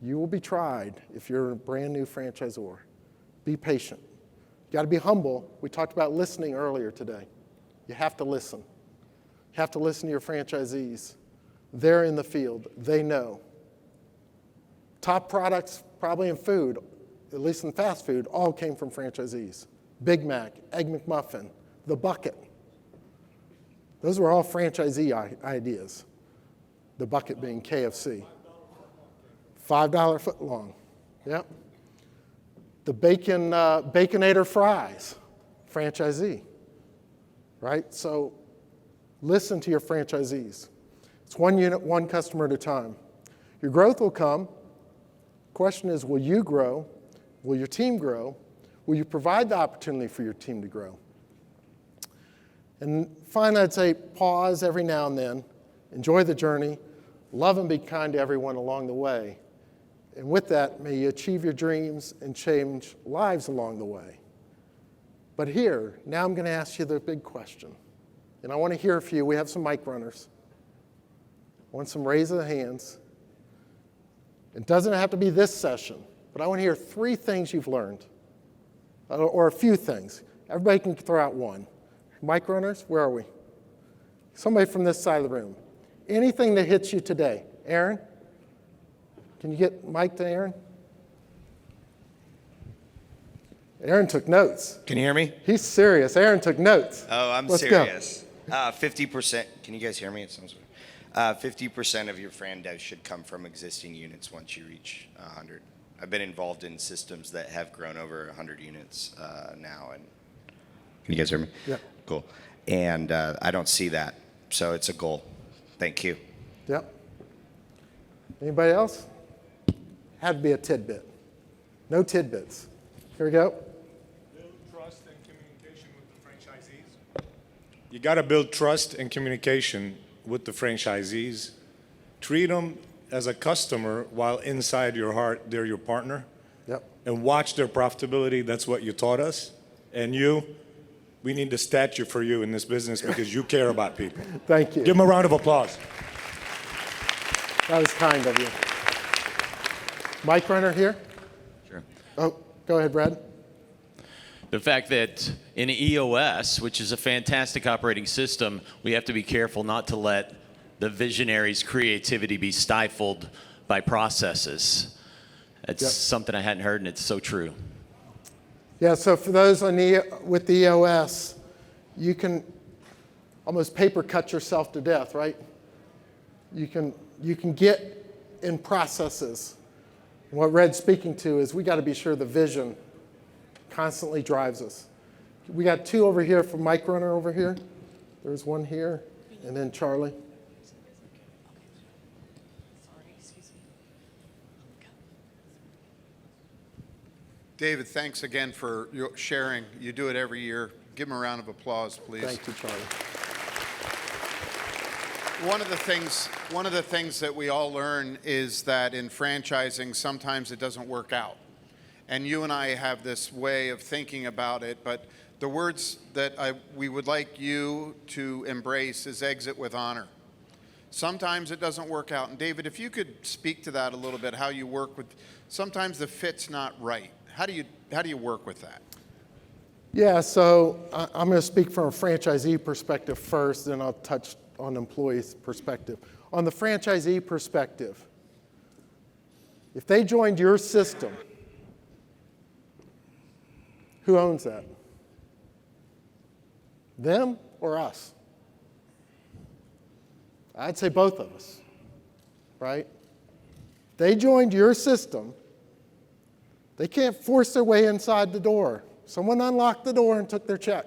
You will be tried if you're a brand new franchisor. Be patient. You got to be humble. We talked about listening earlier today. You have to listen. You have to listen to your franchisees. They're in the field. They know. Top products, probably in food, at least in fast food, all came from franchisees. Big Mac, Egg McMuffin, the bucket. Those were all franchisee ideas. The bucket being KFC. $5 footlong. Yep. The Baconator fries, franchisee. Right? So listen to your franchisees. It's one unit, one customer at a time. Your growth will come. Question is, will you grow? Will your team grow? Will you provide the opportunity for your team to grow? And finally, I'd say pause every now and then. Enjoy the journey. Love and be kind to everyone along the way. And with that, may you achieve your dreams and change lives along the way. But here, now I'm going to ask you the big question. And I want to hear from you. We have some mic runners. I want some raise of hands. It doesn't have to be this session, but I want to hear 3 things you've learned, or a few things. Everybody can throw out one. Mic runners, where are we? Somebody from this side of the room. Anything that hits you today. Aaron? Can you get mic to Aaron? Aaron took notes. Can you hear me? He's serious. Aaron took notes. Oh, I'm Let's serious. 50%. Can you guys hear me? It sounds weird. 50% of your franchise should come from existing units once you reach 100. I've been involved in systems that have grown over 100 units now. And can you guys hear me? Yeah. Cool. And I don't see that, so it's a goal. Thank you. Yep. Anybody else? Had to be a tidbit. No tidbits. Here we go. Build trust and communication with the franchisees. You got to build trust and communication with the franchisees. Treat them as a customer while inside your heart they're your partner. Yep. And watch their profitability. That's what you taught us. And you, we need the statue for you in this business because you care about people. Thank you. Give them a round of applause. That was kind of you. Mic runner here? Sure. Oh, go ahead, Brad. The fact that in EOS, which is a fantastic operating system, we have to be careful not to let the visionaries' creativity be stifled by processes. It's something I hadn't heard, and it's so true. Yeah, so for those with the EOS, you can almost paper cut yourself to death, right? You can get in processes. What Red's speaking to is we got to be sure the vision constantly drives us. We got 2 over here from Mike Runner over here. There's one here, and then Charlie. David, thanks again for your sharing. You do it every year. Give him a round of applause, please. Thank you, Charlie. One of the things that we all learn is that in franchising, sometimes it doesn't work out. And you and I have this way of thinking about it, but the words that we would like you to embrace is exit with honor. Sometimes it doesn't work out. And David, if you could speak to that a little bit, how you work with, sometimes the fit's not right. How do you work with that? Yeah, so I'm going to speak from a franchisee perspective first, then I'll touch on employees' perspective. On the franchisee perspective, if they joined your system, who owns that? Them or us? I'd say both of us, right? They joined your system. They can't force their way inside the door. Someone unlocked the door and took their check.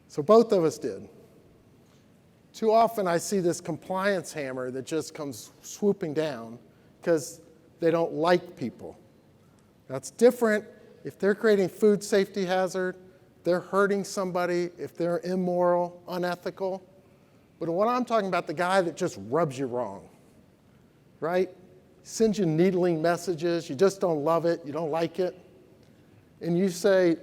So both of us did. Too often I see this compliance hammer that just comes swooping down because they don't like people. That's different if they're creating food safety hazard, they're hurting somebody, if they're immoral, unethical. But what I'm talking about, the guy that just rubs you wrong, right? Sends you needling messages, you just don't love it, you don't like it. And you say,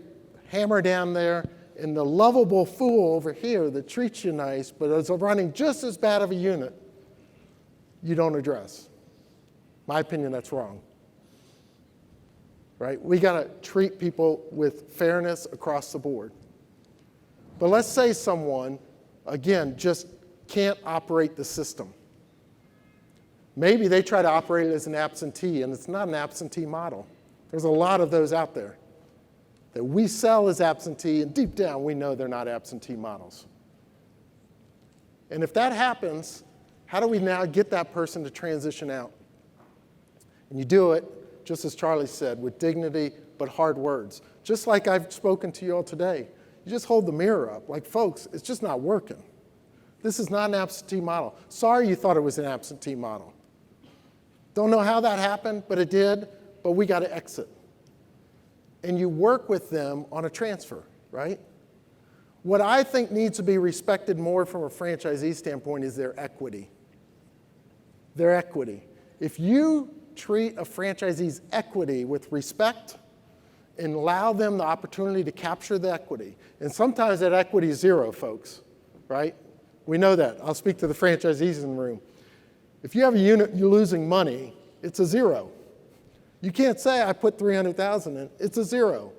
hammer down there, and the lovable fool over here that treats you nice, but is running just as bad of a unit, you don't address. My opinion, that's wrong. Right? We got to treat people with fairness across the board. But let's say someone, again, just can't operate the system. Maybe they try to operate it as an absentee, and it's not an absentee model. There's a lot of those out there that we sell as absentee, and deep down we know they're not absentee models. And if that happens, how do we now get that person to transition out? And you do it, just as Charlie said, with dignity but hard words. Just like I've spoken to you all today. You just hold the mirror up, like, folks, it's just not working. This is not an absentee model. Sorry you thought it was an absentee model. Don't know how that happened, but it did, but we got to exit. And you work with them on a transfer, right? What I think needs to be respected more from a franchisee standpoint is their equity. Their equity. If you treat a franchisee's equity with respect and allow them the opportunity to capture the equity, and sometimes that equity is zero, folks, right? We know that. I'll speak to the franchisees in the room. If you have a unit you're losing money, it's a zero. You can't say, I put $300,000 in, it's a zero.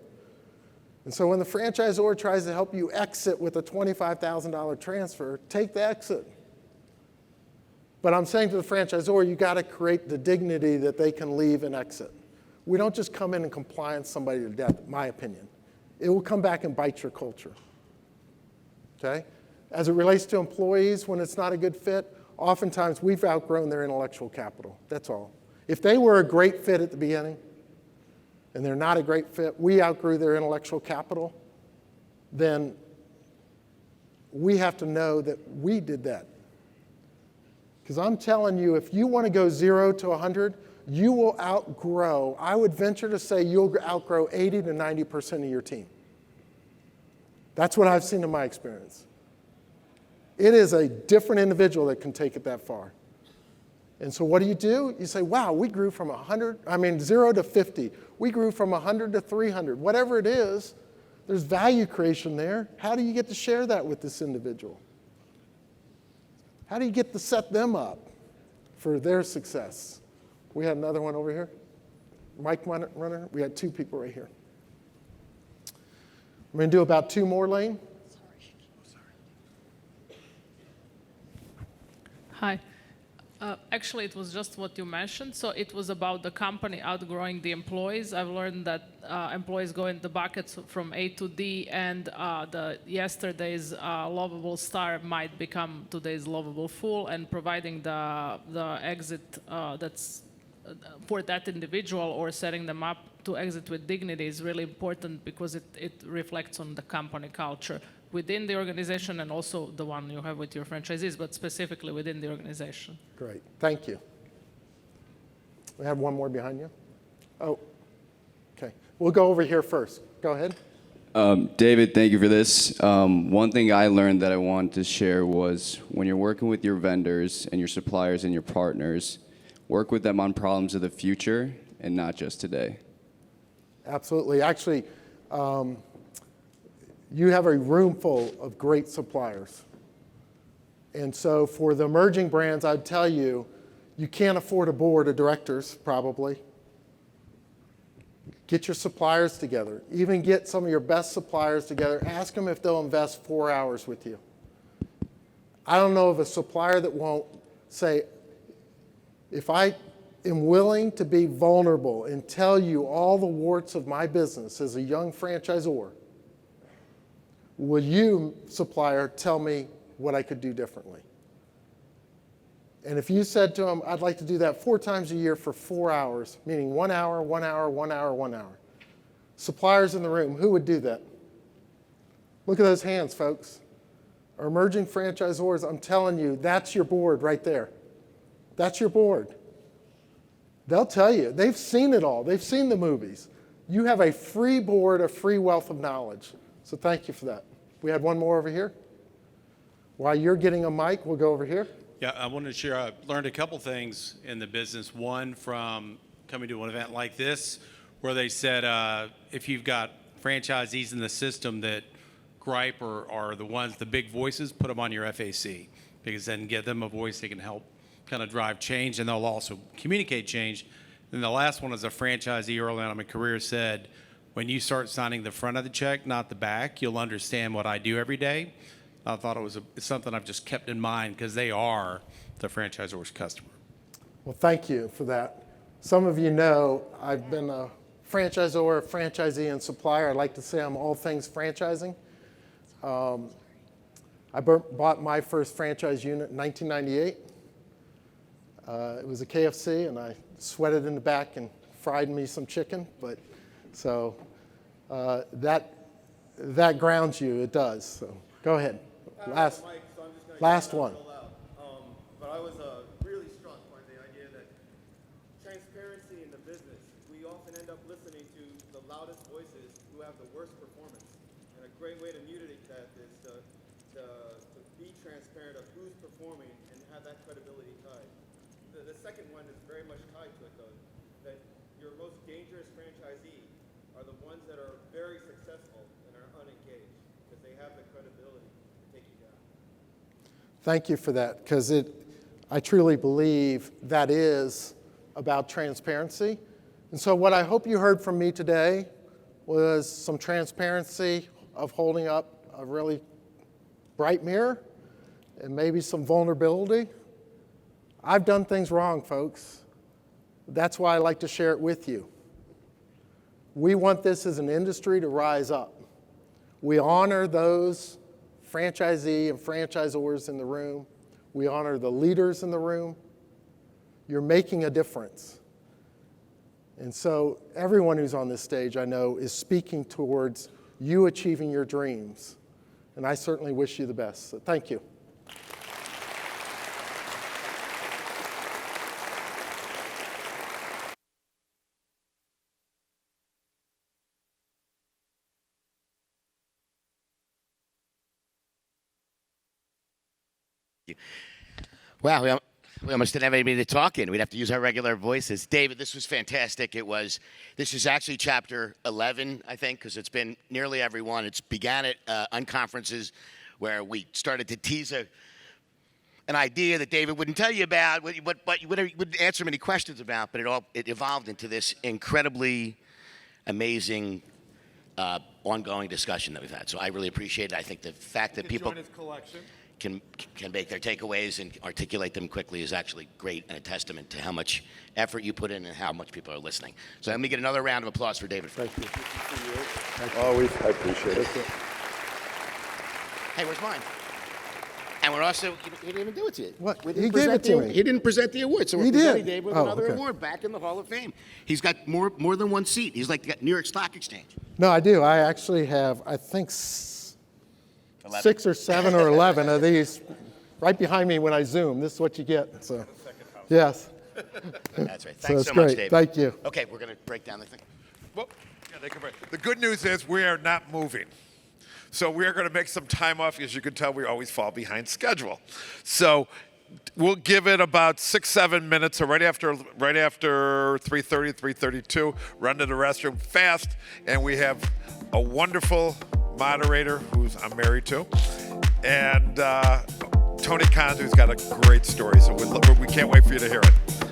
And so when the franchisor tries to help you exit with a $25,000 transfer, take the exit. But I'm saying to the franchisor, you got to create the dignity that they can leave and exit. We don't just come in and compliance somebody to death, in my opinion. It will come back and bite your culture. Okay? As it relates to employees, when it's not a good fit, oftentimes we've outgrown their intellectual capital. That's all. If they were a great fit at the beginning, and they're not a great fit, we outgrew their intellectual capital, then we have to know that we did that. Because I'm telling you, if you want to go 0 to 100, you will outgrow, I would venture to say you'll outgrow 80 to 90% of your team. That's what I've seen in my experience. It is a different individual that can take it that far. And so what do? You say, wow, we grew from 0 to 50. We grew from 100 to 300. Whatever it is, there's value creation there. How do you get to share that with this individual? How do you get to set them up for their success? We had another one over here. Mic runner. We had 2 people right here. I'm going to do about 2 more, Lane. Hi. Actually, it was just what you mentioned. So it was about the company outgrowing the employees. I've learned that employees go in the buckets from A to D, and the yesterday's lovable star might become today's lovable fool. And providing the exit that's for that individual or setting them up to exit with dignity is really important because it reflects on the company culture within the organization and also the one you have with your franchisees, but specifically within the organization. Great, thank you. We have one more behind you. Oh, okay. We'll go over here first. Go ahead. David, thank you for this. One thing I learned that I wanted to share was when you're working with your vendors and your suppliers and your partners, work with them on problems of the future and not just today. Absolutely. Actually, you have a room full of great suppliers. And so for the emerging brands, I'd tell you, you can't afford a board of directors, probably. Get your suppliers together. Even get some of your best suppliers together. Ask them if they'll invest 4 hours with you. I don't know of a supplier that won't say, if I am willing to be vulnerable and tell you all the warts of my business as a young franchisor, will you, supplier, tell me what I could do differently? And if you said to them, I'd like to do that 4 times a year for 4 hours, meaning 1 hour, 1 hour, 1 hour, 1 hour. Suppliers in the room, who would do that? Look at those hands, folks. Our emerging franchisors, I'm telling you, that's your board right there. That's your board. They'll tell you. They've seen it all. They've seen the movies. You have a free board, a free wealth of knowledge. So thank you for that. We had one more over here. While you're getting a mic, we'll go over here. Yeah, I wanted to share, I learned a couple things in the business. One, from coming to an event like this, where they said if you've got franchisees in the system that gripe or are the ones, the big voices, put them on your FAC, because then give them a voice, they can help kind of drive change, and they'll also communicate change. And the last one is a franchisee early on in my career said, when you start signing the front of the check, not the back, you'll understand what I do every day. I thought it was something I've just kept in mind, because they are the franchisor's customer. Well, thank you for that. Some of you know I've been a franchisor, franchisee, and supplier. I like to say I'm all things franchising. I bought my first franchise unit in 1998. It was a KFC, and I sweated in the back and fried me some chicken. But so that grounds you. It does. So go ahead. Last one. But I was really struck by the idea that transparency in the business, we often end up listening to the loudest voices who have the worst performance. And a great way to mutate that is to be transparent of who's performing and have that credibility tied. The second one is very much tied to it, though, that your most dangerous franchisee are the ones that are very successful and are unengaged, because they have the credibility to take you down. Thank you for that, because I truly believe that is about transparency. And so what I hope you heard from me today was some transparency of holding up a really bright mirror and maybe some vulnerability. I've done things wrong, folks. That's why I like to share it with you. We want this as an industry to rise up. We honor those franchisee and franchisors in the room. We honor the leaders in the room. You're making a difference. And so everyone who's on this stage, I know, is speaking towards you achieving your dreams. And I certainly wish you the best. So thank you. Wow, we almost didn't have anybody to talk in. We'd have to use our regular voices. David, this was fantastic. This is actually chapter 11, I think, because it's been nearly every one. It's began at unconferences where we started to tease an idea that David wouldn't tell you about, but you wouldn't answer many questions about, but it evolved into this incredibly amazing ongoing discussion that we've had. So I really appreciate it. I think the fact that people can make their takeaways and articulate them quickly is actually great, and a testament to how much effort you put in and how much people are listening. So let me get another round of applause for David. Thank you. Always, I appreciate it. Hey, where's mine? And we're also, he didn't even do it to you. What? He gave it to me. He didn't present the award, so we're He presenting did. Dave with Oh, another okay. award back in the Hall of Fame. He's got more than one seat. He's like the New York Stock Exchange. No, I do. I actually have, I think, 6 or 7 or 11 of these right behind me when I Zoom. This is what you get. So, yes. That's right. So Thanks it's so much, great. David. Thank you. Okay, we're going to break down the thing. Well, yeah, they can break. The good news is we are not moving. So we are going to make some time off. As you can tell, we always fall behind schedule. So we'll give it about 6-7 minutes. So right after 3:30, 3:32, run to the restroom fast. And we have a wonderful moderator who's I'm married to. And Tony Khan, who's got a great story. So we can't wait for you to hear it.